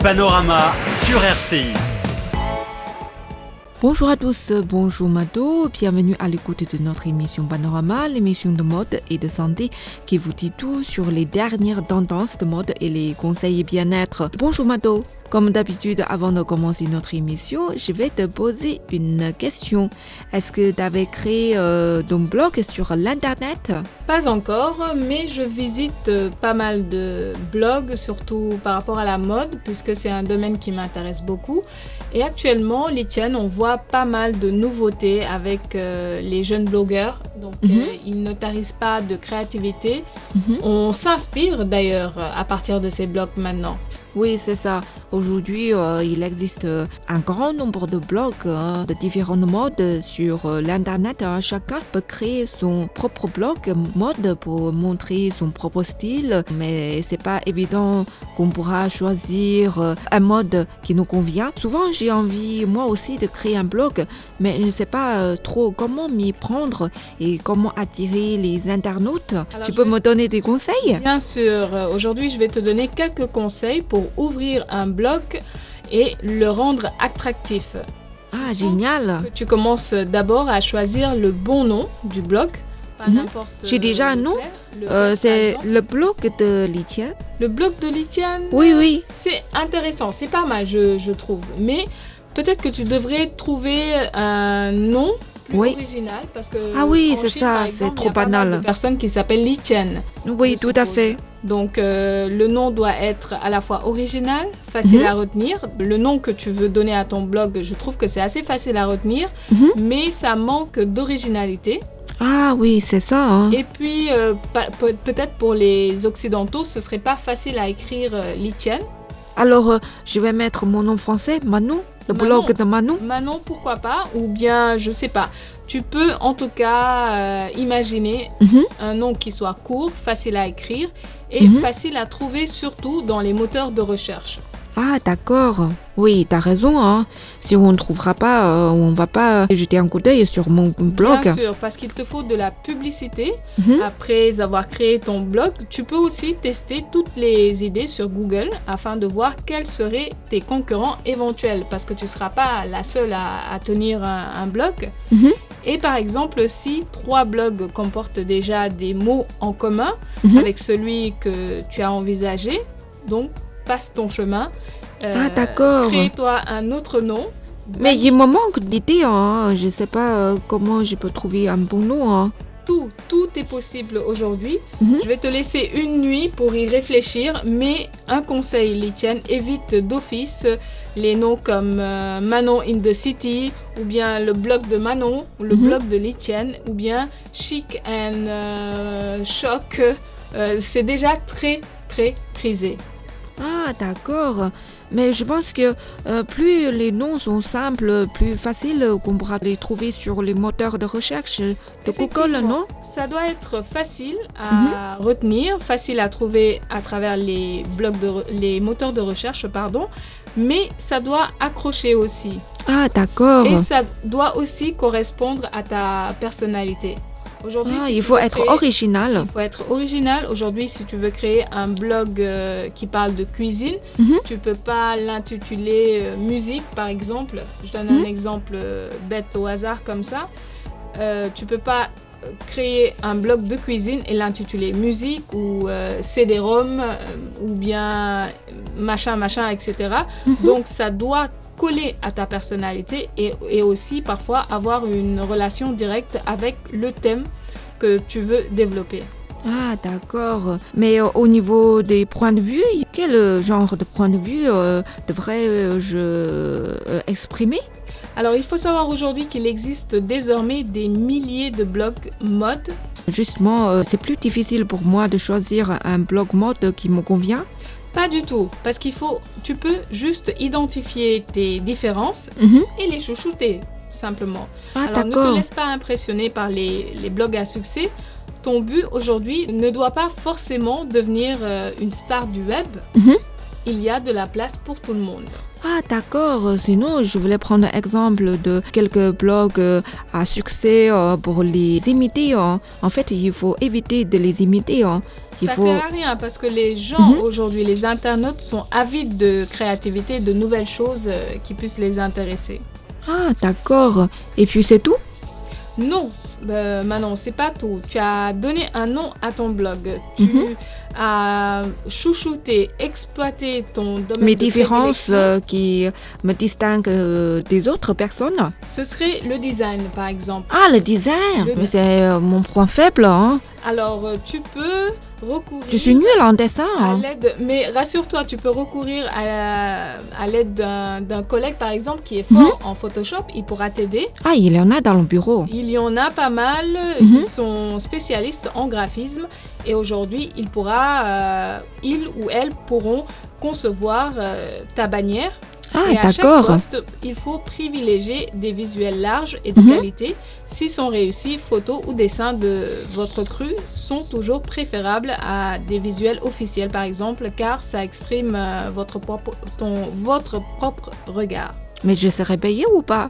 Panorama sur RCI. Bonjour à tous, bonjour Mado, bienvenue à l'écoute de notre émission Panorama, l'émission de mode et de santé qui vous dit tout sur les dernières tendances de mode et les conseils bien-être. Bonjour Mado, comme d'habitude avant de commencer notre émission, je vais te poser une question. Est-ce que tu avais créé ton blog sur l'internet? Pas encore, mais je visite pas mal de blogs, surtout par rapport à la mode, puisque c'est un domaine qui m'intéresse beaucoup. Et actuellement, Litienne, on voit pas mal de nouveautés avec les jeunes blogueurs. Donc, ils ne tarissent pas de créativité. On s'inspire d'ailleurs à partir de ces blogs maintenant. Oui, c'est ça. Aujourd'hui, il existe un grand nombre de blogs de différentes modes sur l'internet. Chacun peut créer son propre blog mode pour montrer son propre style, mais c'est pas évident qu'on pourra choisir un mode qui nous convient. Souvent, j'ai envie moi aussi de créer un blog, mais je ne sais pas trop comment m'y prendre et comment attirer les internautes. Alors, tu peux me donner des conseils? Bien sûr. Aujourd'hui, je vais te donner quelques conseils pour ouvrir un blog et le rendre attractif. Ah, génial! Tu commences d'abord à choisir le bon nom du blog. Pas n'importe J'ai déjà un nom. C'est le blog de Litienne. Le blog de Litienne. Oui. C'est intéressant, c'est pas mal, je trouve. Mais peut-être que tu devrais trouver un nom plus original, parce que ah oui, en c'est Chine, ça, par c'est exemple, trop il y a pas banal. mal de personnes qui s'appellent Litienne. Oui, tout à fait. Donc le nom doit être à la fois original, facile à retenir. Le nom que tu veux donner à ton blog, je trouve que c'est assez facile à retenir, mais ça manque d'originalité. Ah oui, c'est ça. Hein. Et puis peut-être pour les occidentaux, ce serait pas facile à écrire Litienne. Alors, je vais mettre mon nom français, Manon, le blog de Manon. Manon, pourquoi pas, ou bien, je sais pas. Tu peux en tout cas imaginer un nom qui soit court, facile à écrire et facile à trouver surtout dans les moteurs de recherche. Ah, d'accord. Oui, t'as raison. Hein. Si on ne trouvera pas, on va pas jeter un coup d'œil sur mon blog. Bien sûr, parce qu'il te faut de la publicité. Après avoir créé ton blog, tu peux aussi tester toutes les idées sur Google afin de voir quels seraient tes concurrents éventuels, parce que tu ne seras pas la seule à tenir un blog. Et par exemple, si 3 blogs comportent déjà des mots en commun avec celui que tu as envisagé, donc passe ton chemin. D'accord. Crée-toi un autre nom. Mais il me manque d'idées. Hein. Je ne sais pas comment je peux trouver un bon nom. Hein. Tout est possible aujourd'hui. Je vais te laisser une nuit pour y réfléchir, mais un conseil, Litienne, évite d'office les noms comme Manon in the City, ou bien le blog de Manon, ou le blog de Litienne, ou bien Chic and Choc. C'est déjà très, très prisé. Ah, d'accord. Mais je pense que plus les noms sont simples, plus faciles qu'on pourra les trouver sur les moteurs de recherche de Google, non? Ça doit être facile à retenir, facile à trouver à travers les moteurs de recherche, mais ça doit accrocher aussi. Ah, d'accord. Et ça doit aussi correspondre à ta personnalité. Aujourd'hui, il faut être original. Il faut être original. Aujourd'hui, si tu veux créer un blog qui parle de cuisine, tu peux pas l'intituler musique, par exemple. Je donne un exemple bête au hasard comme ça. Tu peux pas créer un blog de cuisine et l'intituler musique ou CD-ROM ou bien machin, etc. Donc, ça doit coller à ta personnalité et aussi parfois avoir une relation directe avec le thème que tu veux développer. Ah, d'accord. Mais au niveau des points de vue, quel genre de point de vue devrais-je exprimer? Alors, il faut savoir aujourd'hui qu'il existe désormais des milliers de blogs mode. Justement, c'est plus difficile pour moi de choisir un blog mode qui me convient. Pas du tout, parce tu peux juste identifier tes différences et les chouchouter, simplement. Ah, alors d'accord. ne te laisse pas impressionner par les blogs à succès. Ton but aujourd'hui ne doit pas forcément devenir une star du web. il y a de la place pour tout le monde. Ah, d'accord. Sinon, je voulais prendre exemple de quelques blogs à succès pour les imiter. En fait, il faut éviter de les imiter. Ça sert à rien parce que les gens aujourd'hui, les internautes sont avides de créativité, de nouvelles choses qui puissent les intéresser. Ah, d'accord. Et puis c'est tout? Non, Manon, c'est pas tout. Tu as donné un nom à ton blog. Tu à chouchouter, exploiter ton domaine Mes de différences prédilection. qui me distinguent des autres personnes. Ce serait le design, par exemple. Ah, le design. Le Mais c'est mon point faible. Alors, tu peux recourir... Je suis nulle en dessin. à l'aide, mais rassure-toi, tu peux recourir à l'aide d'un collègue, par exemple, qui est fort en Photoshop. Il pourra t'aider. Ah, il y en a dans le bureau. Il y en a pas mal. Ils sont spécialistes en graphisme. Et aujourd'hui, il ou elle pourront concevoir ta bannière. Ah, Et à chaque d'accord. poste, il faut privilégier des visuels larges et de qualité. S'ils sont réussis, photos ou dessins de votre cru sont toujours préférables à des visuels officiels, par exemple, car ça exprime votre propre regard. Mais je serai payée ou pas?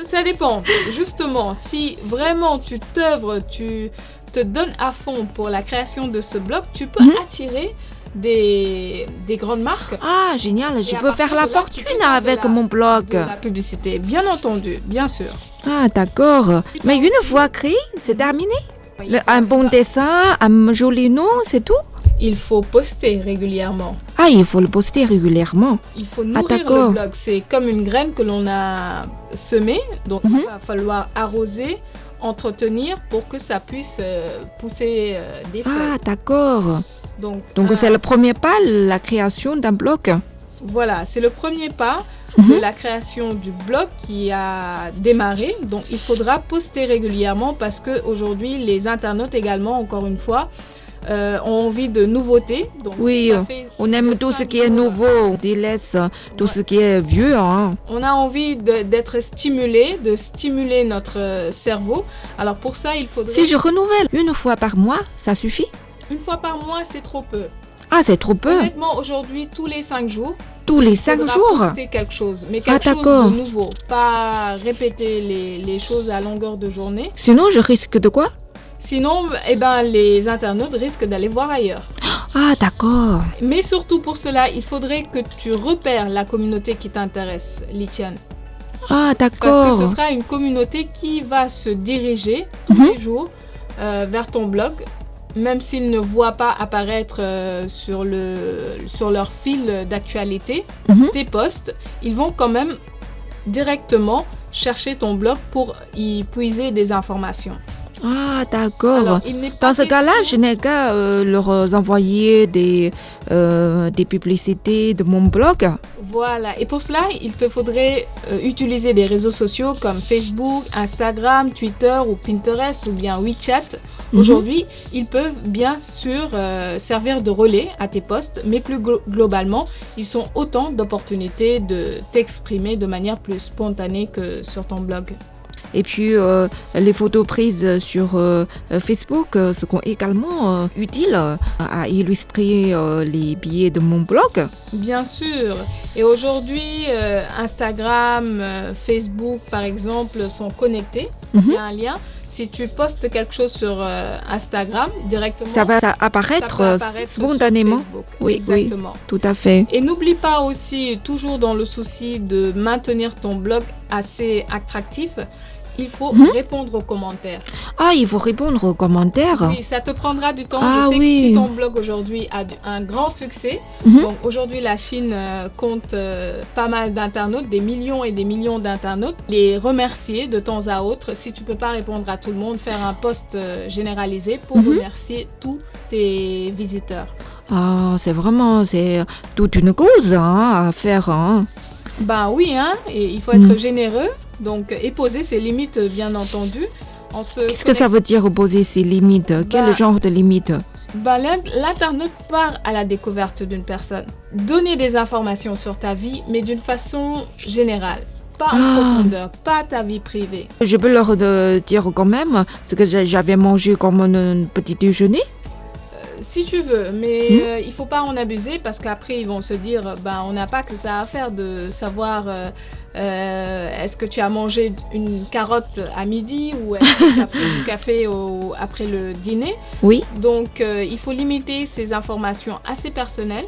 Ça dépend. Justement, si vraiment tu t'œuvres, tu te donnes à fond pour la création de ce blog, tu peux attirer des grandes marques. Ah, génial. Je Et à peux faire partir la de là, tu fortune peux faire de avec la- mon De blog. la publicité, bien entendu, bien sûr. Ah, d'accord. Mais une fois créé, c'est terminé. Un bon dessin, un joli nom, c'est tout? Il faut poster régulièrement. Ah, il faut le poster régulièrement. Il faut nourrir d'accord. le blog. C'est comme une graine que l'on a semée. Donc, il va falloir arroser, entretenir pour que ça puisse pousser des feuilles. Ah, d'accord. Donc, C'est le premier pas, la création d'un blog. voilà, c'est le premier pas de la création du blog qui a démarré. Donc, il faudra poster régulièrement parce qu'aujourd'hui, les internautes également, encore une fois, ont envie de nouveautés. Donc, Oui, si ça fait on aime tout ce 5 qui est jours, nouveau. On délaisse tout ce qui est vieux. On a envie d'être stimulé, de stimuler notre cerveau. Alors pour ça, il faudrait... Si je renouvelle une fois par mois, ça suffit? Une fois par mois, c'est trop peu. Ah, c'est trop peu. Honnêtement, aujourd'hui, tous les 5 jours, Tous les il 5 faudra jours. poster quelque chose. Mais quelque chose d'accord. de nouveau. Pas répéter les choses à longueur de journée. Sinon, je risque de quoi? Sinon, les internautes risquent d'aller voir ailleurs. Ah, d'accord. Mais surtout pour cela, il faudrait que tu repères la communauté qui t'intéresse, Litiane. Ah, Parce que d'accord. ce sera une communauté qui va se diriger tous les jours vers ton blog, même s'ils ne voient pas apparaître sur leur fil d'actualité tes posts, ils vont quand même directement chercher ton blog pour y puiser des informations. Ah, d'accord. Alors, il n'est pas Dans ce cas-là, je question- n'ai qu'à leur envoyer des publicités de mon blog. Voilà, et pour cela, il te faudrait utiliser des réseaux sociaux comme Facebook, Instagram, Twitter ou Pinterest ou bien WeChat. Aujourd'hui, ils peuvent bien sûr servir de relais à tes posts, mais plus globalement, ils sont autant d'opportunités de t'exprimer de manière plus spontanée que sur ton blog. Et puis, les photos prises sur Facebook seront également utiles à illustrer les billets de mon blog. Bien sûr. Et aujourd'hui, Instagram, Facebook, par exemple, sont connectés. Il y a un lien. Si tu postes quelque chose sur Instagram, directement, Ça va ça apparaître peut apparaître spontanément. sur Facebook. Oui, Exactement. oui, tout à fait. Et n'oublie pas aussi, toujours dans le souci de maintenir ton blog assez attractif, il faut répondre aux commentaires. Ah, il faut répondre aux commentaires. Oui, ça te prendra du temps. Ah Je sais oui. que si ton blog aujourd'hui a un grand succès, donc aujourd'hui la Chine compte pas mal d'internautes, des millions et des millions d'internautes, les remercier de temps à autre. Si tu peux pas répondre à tout le monde, faire un post généralisé pour remercier tous tes visiteurs. Ah, c'est toute une cause à faire. Ben oui, hein, et il faut être généreux, donc, et poser ses limites, bien entendu. Qu'est-ce que ça veut dire poser ses limites? Quel genre de limites? L'internaute part à la découverte d'une personne. Donner des informations sur ta vie, mais d'une façon générale. Pas en profondeur, pas ta vie privée. Je peux leur dire quand même ce que j'avais mangé comme un petit déjeuner? Si tu veux, mais il faut pas en abuser parce qu'après ils vont se dire on n'a pas que ça à faire de savoir est-ce que tu as mangé une carotte à midi ou est-ce que tu as pris du café après le dîner. Oui. Donc il faut limiter ces informations assez personnelles.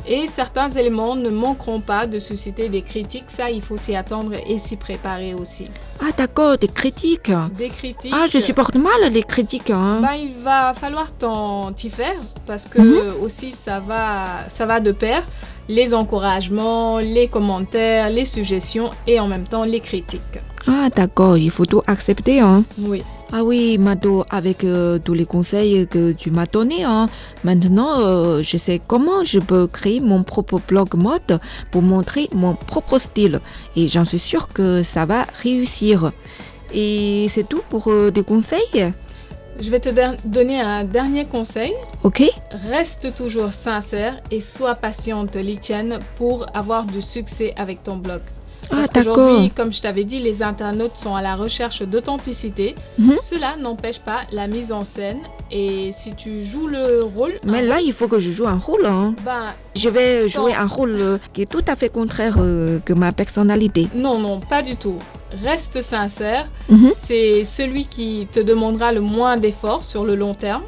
Et certains éléments ne manqueront pas de susciter des critiques. Ça, il faut s'y attendre et s'y préparer aussi. Ah d'accord, des critiques. Des critiques. Ah, je supporte mal les critiques. Hein. Il va falloir t'y faire parce que aussi ça va de pair. Les encouragements, les commentaires, les suggestions et en même temps les critiques. Ah d'accord, il faut tout accepter. Hein. Oui. Ah oui, Mado, avec tous les conseils que tu m'as donnés, hein, maintenant je sais comment je peux créer mon propre blog mode pour montrer mon propre style. Et j'en suis sûre que ça va réussir. Et c'est tout pour des conseils? Je vais te donner un dernier conseil. Ok. Reste toujours sincère et sois patiente, Litienne, pour avoir du succès avec ton blog. Parce qu'aujourd'hui, comme je t'avais dit, les internautes sont à la recherche d'authenticité. Cela n'empêche pas la mise en scène. Et si tu joues le rôle... Mais là, il faut que je joue un rôle. Hein. Je vais jouer un rôle qui est tout à fait contraire que ma personnalité. Non, pas du tout. Reste sincère. C'est celui qui te demandera le moins d'efforts sur le long terme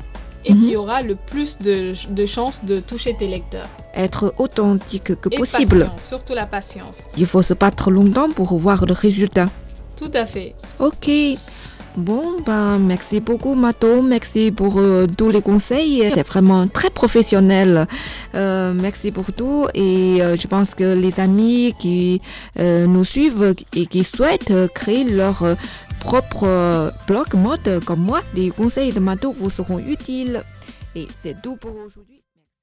et qui aura le plus de chances de toucher tes lecteurs. Être authentique que et possible. Patience, surtout la patience. Il faut se battre longtemps pour voir le résultat. Tout à fait. Ok. Bon, merci beaucoup, Mato. Merci pour tous les conseils. C'est vraiment très professionnel. Merci pour tout. Et je pense que les amis qui nous suivent et qui souhaitent créer leur propre blog mode comme moi, les conseils de Mato vous seront utiles. Et c'est tout pour aujourd'hui.